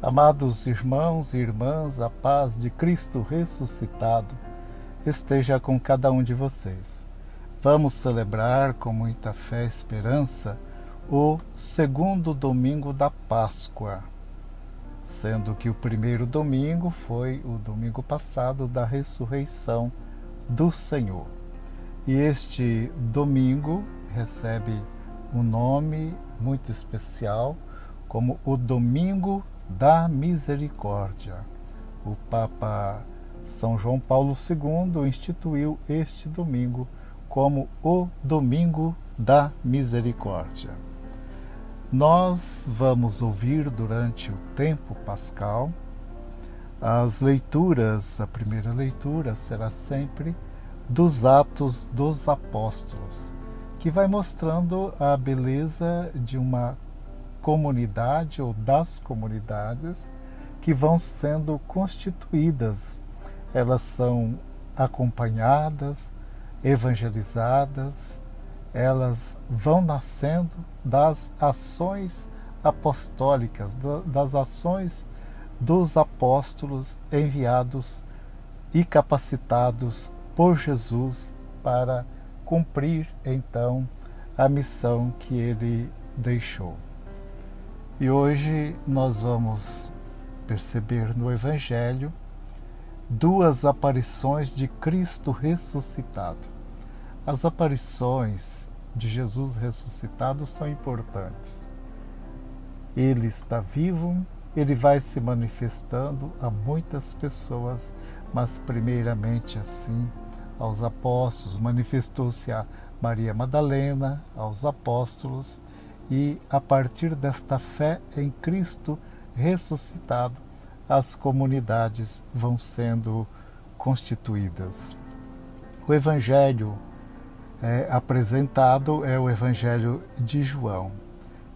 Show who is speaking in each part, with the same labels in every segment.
Speaker 1: Amados irmãos e irmãs, a paz de Cristo ressuscitado esteja com cada um de vocês. Vamos celebrar com muita fé e esperança o segundo domingo da Páscoa, sendo que o primeiro domingo foi o domingo passado da ressurreição do Senhor. E este domingo recebe um nome muito especial como o Domingo da Misericórdia. O Papa São João Paulo II instituiu este domingo como o Domingo da Misericórdia. Nós vamos ouvir durante o tempo pascal as leituras. A primeira leitura será sempre dos Atos dos Apóstolos, que vai mostrando a beleza de uma comunidade ou das comunidades que vão sendo constituídas. Elas são acompanhadas, evangelizadas, elas vão nascendo das ações apostólicas, das ações dos apóstolos enviados e capacitados por Jesus para cumprir então a missão que ele deixou. E hoje nós vamos perceber no Evangelho duas aparições de Cristo ressuscitado. As aparições de Jesus ressuscitado são importantes. Ele está vivo, ele vai se manifestando a muitas pessoas, mas primeiramente assim aos apóstolos. Manifestou-se a Maria Madalena, aos apóstolos, e a partir desta fé em Cristo ressuscitado, as comunidades vão sendo constituídas. O Evangelho apresentado é o Evangelho de João,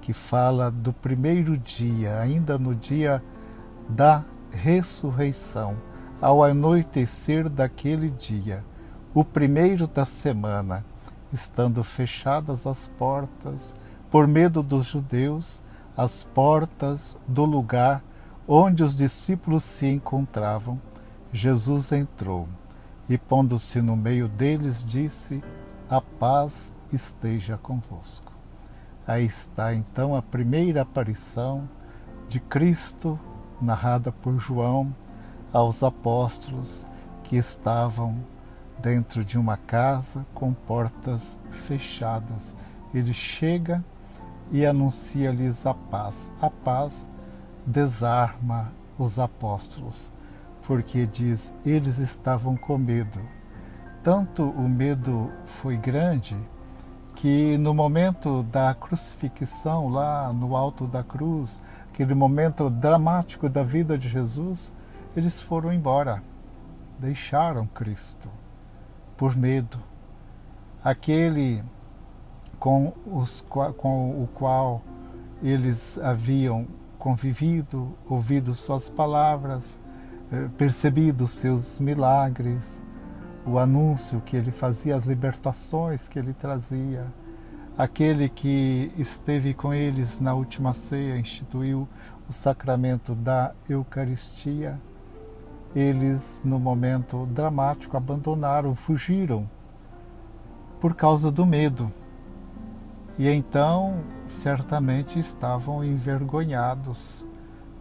Speaker 1: que fala do primeiro dia, ainda no dia da ressurreição, ao anoitecer daquele dia, o primeiro da semana, estando fechadas as portas, por medo dos judeus, as portas do lugar onde os discípulos se encontravam, Jesus entrou e, pondo-se no meio deles, disse: "A paz esteja convosco." Aí está então a primeira aparição de Cristo, narrada por João, aos apóstolos que estavam dentro de uma casa com portas fechadas. Ele chega e anuncia-lhes a paz. A paz desarma os apóstolos, porque diz, eles estavam com medo. Tanto o medo foi grande que no momento da crucifixão, lá no alto da cruz, aquele momento dramático da vida de Jesus, eles foram embora, deixaram Cristo por medo. Aquele com o qual eles haviam convivido, ouvido suas palavras, percebido seus milagres, o anúncio que ele fazia, as libertações que ele trazia, aquele que esteve com eles na última ceia, instituiu o sacramento da Eucaristia, eles, no momento dramático, abandonaram, fugiram por causa do medo. E então, certamente, estavam envergonhados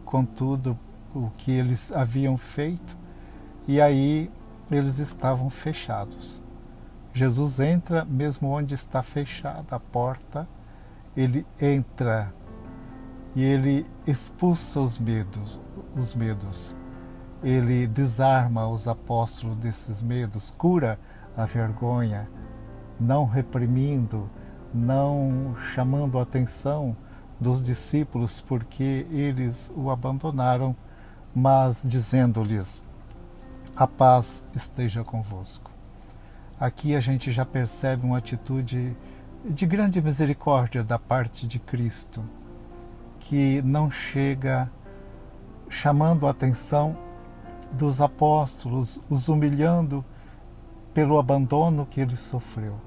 Speaker 1: com tudo o que eles haviam feito, e aí eles estavam fechados. Jesus entra mesmo onde está fechada a porta, ele entra e ele expulsa os medos. Ele desarma os apóstolos desses medos, cura a vergonha, não reprimindo, não chamando a atenção dos discípulos porque eles o abandonaram, mas dizendo-lhes: "A paz esteja convosco." Aqui a gente já percebe uma atitude de grande misericórdia da parte de Cristo, que não chega chamando a atenção dos apóstolos, os humilhando pelo abandono que ele sofreu,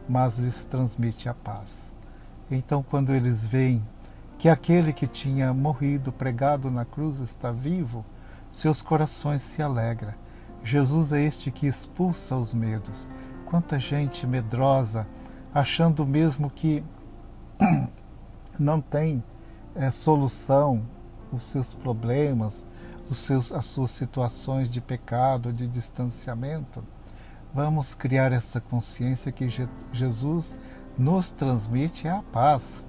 Speaker 1: mas lhes transmite a paz. Então, quando eles veem que aquele que tinha morrido pregado na cruz está vivo, seus corações se alegram. Jesus é este que expulsa os medos. Quanta gente medrosa, achando mesmo que não tem solução os seus problemas, as suas situações de pecado, de distanciamento. Vamos criar essa consciência que Jesus nos transmite a paz.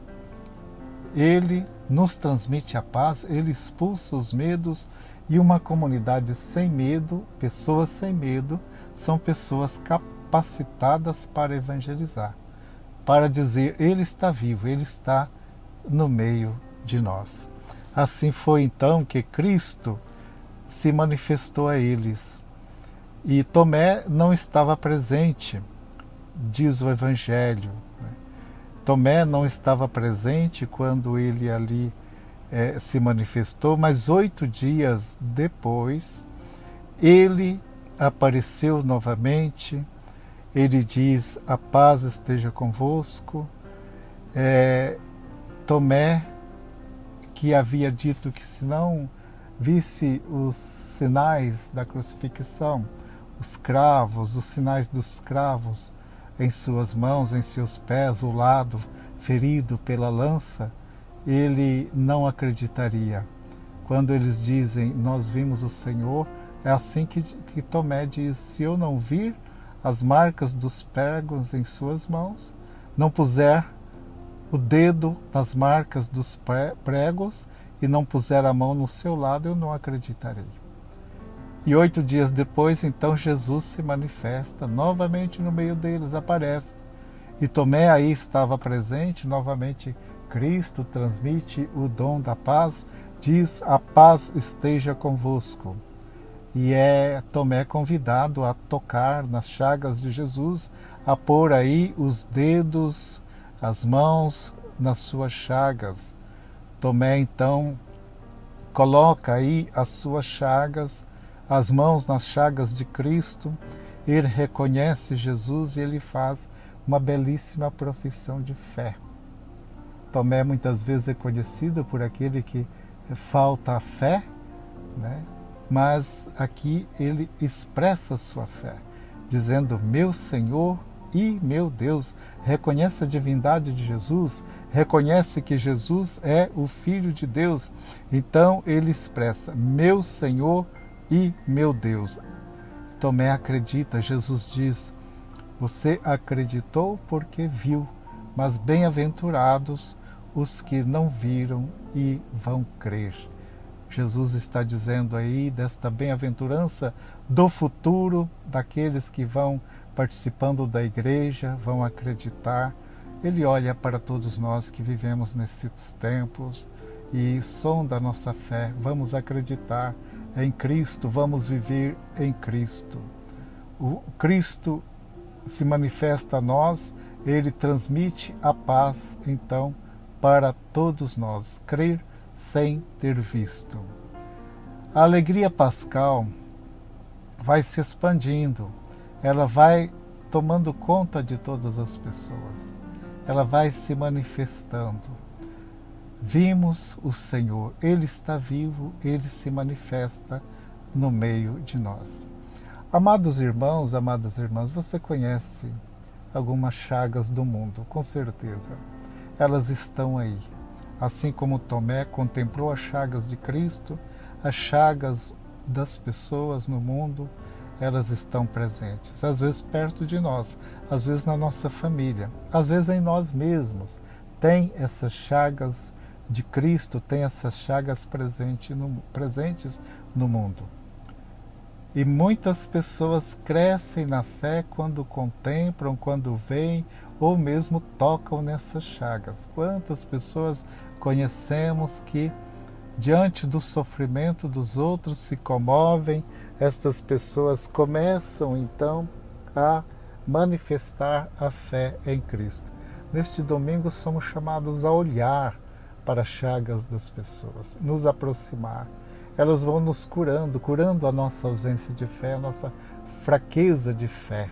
Speaker 1: Ele nos transmite a paz, ele expulsa os medos, e uma comunidade sem medo, pessoas sem medo, são pessoas capacitadas para evangelizar, para dizer, ele está vivo, ele está no meio de nós. Assim foi então que Cristo se manifestou a eles. E Tomé não estava presente, diz o Evangelho. Tomé não estava presente quando ele ali se manifestou, mas 8 dias depois, ele apareceu novamente. Ele diz, a paz esteja convosco. Tomé, que havia dito que se não visse os sinais da crucifixão, os cravos, os sinais dos cravos em suas mãos, em seus pés, o lado ferido pela lança, ele não acreditaria. Quando eles dizem, nós vimos o Senhor, é assim que Tomé diz, se eu não vir as marcas dos pregos em suas mãos, não puser o dedo nas marcas dos pregos e não puser a mão no seu lado, eu não acreditarei. E 8 dias depois, então, Jesus se manifesta novamente no meio deles, aparece. E Tomé aí estava presente, novamente Cristo transmite o dom da paz, diz, a paz esteja convosco. E é Tomé convidado a tocar nas chagas de Jesus, a pôr aí os dedos, as mãos nas suas chagas. Tomé então coloca aí as suas chagas, as mãos nas chagas de Cristo, ele reconhece Jesus e ele faz uma belíssima profissão de fé. Tomé muitas vezes é conhecido por aquele que falta a fé, né? Mas aqui ele expressa a sua fé, dizendo, meu Senhor e meu Deus. Reconhece a divindade de Jesus, reconhece que Jesus é o Filho de Deus. Então ele expressa, meu Senhor e meu Deus. Tomé acredita, Jesus diz, você acreditou porque viu, mas bem-aventurados os que não viram e vão crer. Jesus está dizendo aí desta bem-aventurança do futuro, daqueles que vão participando da igreja, vão acreditar. Ele olha para todos nós que vivemos nesses tempos e sonda a nossa fé. Vamos acreditar em Cristo, vamos viver em Cristo. O Cristo se manifesta a nós, ele transmite a paz, então, para todos nós. Crer sem ter visto. A alegria pascal vai se expandindo, ela vai tomando conta de todas as pessoas, ela vai se manifestando. Vimos o Senhor, ele está vivo, ele se manifesta no meio de nós. Amados irmãos, amadas irmãs, você conhece algumas chagas do mundo, com certeza. Elas estão aí. Assim como Tomé contemplou as chagas de Cristo, as chagas das pessoas no mundo, elas estão presentes. Às vezes perto de nós, às vezes na nossa família, às vezes em nós mesmos. Tem essas chagas de Cristo, tem essas chagas presentes no mundo. E muitas pessoas crescem na fé quando contemplam, quando veem, ou mesmo tocam nessas chagas. Quantas pessoas conhecemos que, diante do sofrimento dos outros, se comovem? Estas pessoas começam, então, a manifestar a fé em Cristo. Neste domingo, somos chamados a olhar para as chagas das pessoas, nos aproximar. Elas vão nos curando a nossa ausência de fé, a nossa fraqueza de fé.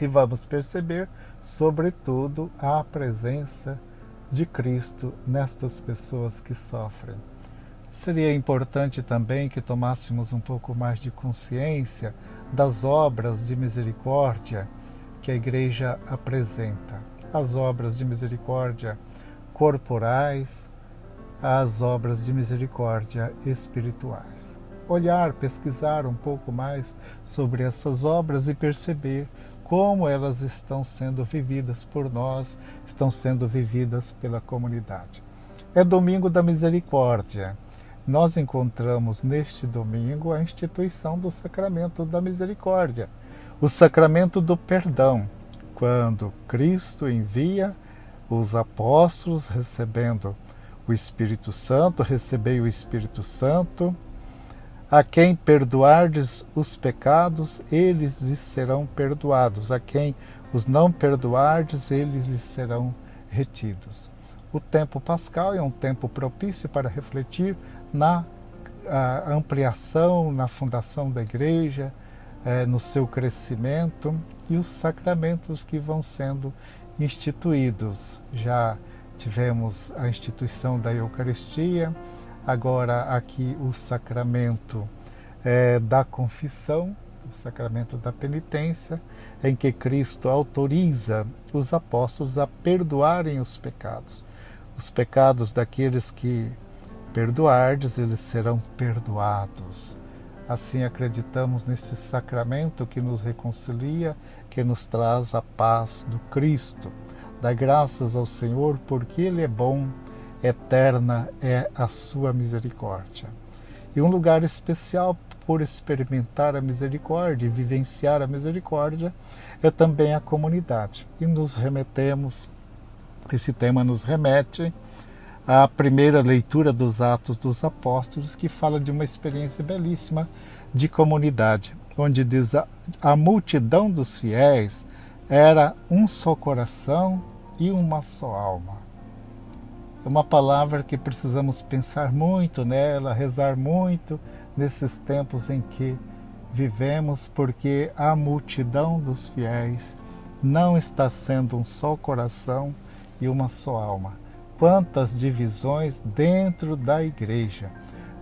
Speaker 1: E vamos perceber, sobretudo, a presença de Cristo nestas pessoas que sofrem. Seria importante também que tomássemos um pouco mais de consciência das obras de misericórdia que a Igreja apresenta. As obras de misericórdia corporais, as obras de misericórdia espirituais. Olhar, pesquisar um pouco mais sobre essas obras e perceber como elas estão sendo vividas por nós, estão sendo vividas pela comunidade. É Domingo da Misericórdia. Nós encontramos neste domingo a instituição do Sacramento da Misericórdia, o Sacramento do Perdão, quando Cristo envia os apóstolos recebendo o Espírito Santo, recebei o Espírito Santo, a quem perdoardes os pecados, eles lhes serão perdoados, a quem os não perdoardes, eles lhes serão retidos. O tempo pascal é um tempo propício para refletir na ampliação, na fundação da Igreja, no seu crescimento e os sacramentos que vão sendo instituídos. Já tivemos a instituição da Eucaristia, agora aqui o sacramento da confissão, o sacramento da penitência, em que Cristo autoriza os apóstolos a perdoarem os pecados. Os pecados daqueles que perdoardes, eles serão perdoados. Assim acreditamos nesse sacramento que nos reconcilia, que nos traz a paz do Cristo. Dá graças ao Senhor, porque Ele é bom, eterna é a sua misericórdia. E um lugar especial por experimentar a misericórdia e vivenciar a misericórdia é também a comunidade. E nos remetemos, esse tema nos remete à primeira leitura dos Atos dos Apóstolos, que fala de uma experiência belíssima de comunidade, onde diz a multidão dos fiéis era um só coração e uma só alma. É uma palavra que precisamos pensar muito nela, rezar muito nesses tempos em que vivemos, porque a multidão dos fiéis não está sendo um só coração e uma só alma. Quantas divisões dentro da Igreja,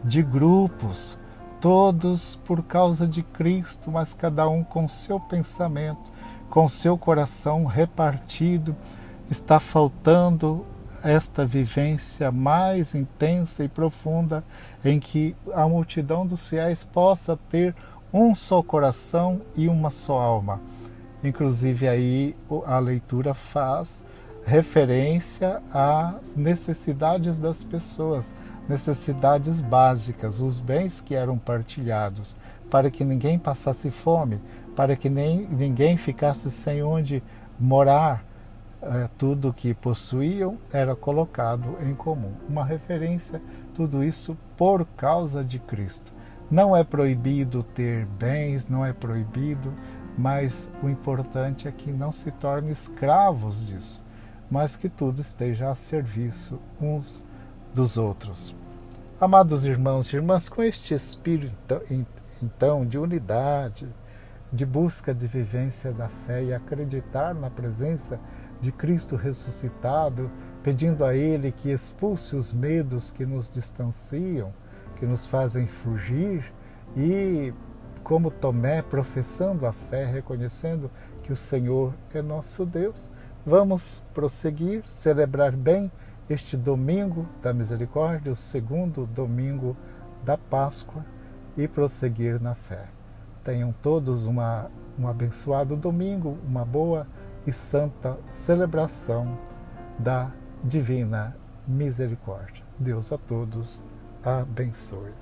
Speaker 1: de grupos, todos por causa de Cristo, mas cada um com seu pensamento, com seu coração repartido. Está faltando esta vivência mais intensa e profunda em que a multidão dos fiéis possa ter um só coração e uma só alma. Inclusive aí a leitura faz referência às necessidades das pessoas, necessidades básicas, os bens que eram partilhados, para que ninguém passasse fome, para que ninguém ficasse sem onde morar. Tudo que possuíam era colocado em comum. Uma referência, tudo isso por causa de Cristo. Não é proibido ter bens, não é proibido, mas o importante é que não se torne escravos disso, mas que tudo esteja a serviço uns dos outros. Amados irmãos e irmãs, com este espírito então de unidade, de busca de vivência da fé e acreditar na presença de Cristo ressuscitado, pedindo a Ele que expulse os medos que nos distanciam, que nos fazem fugir, e, como Tomé, professando a fé, reconhecendo que o Senhor é nosso Deus, vamos prosseguir, celebrar bem este domingo da misericórdia, o segundo domingo da Páscoa, e prosseguir na fé. Tenham todos um abençoado domingo, uma boa e santa celebração da divina misericórdia. Deus a todos abençoe.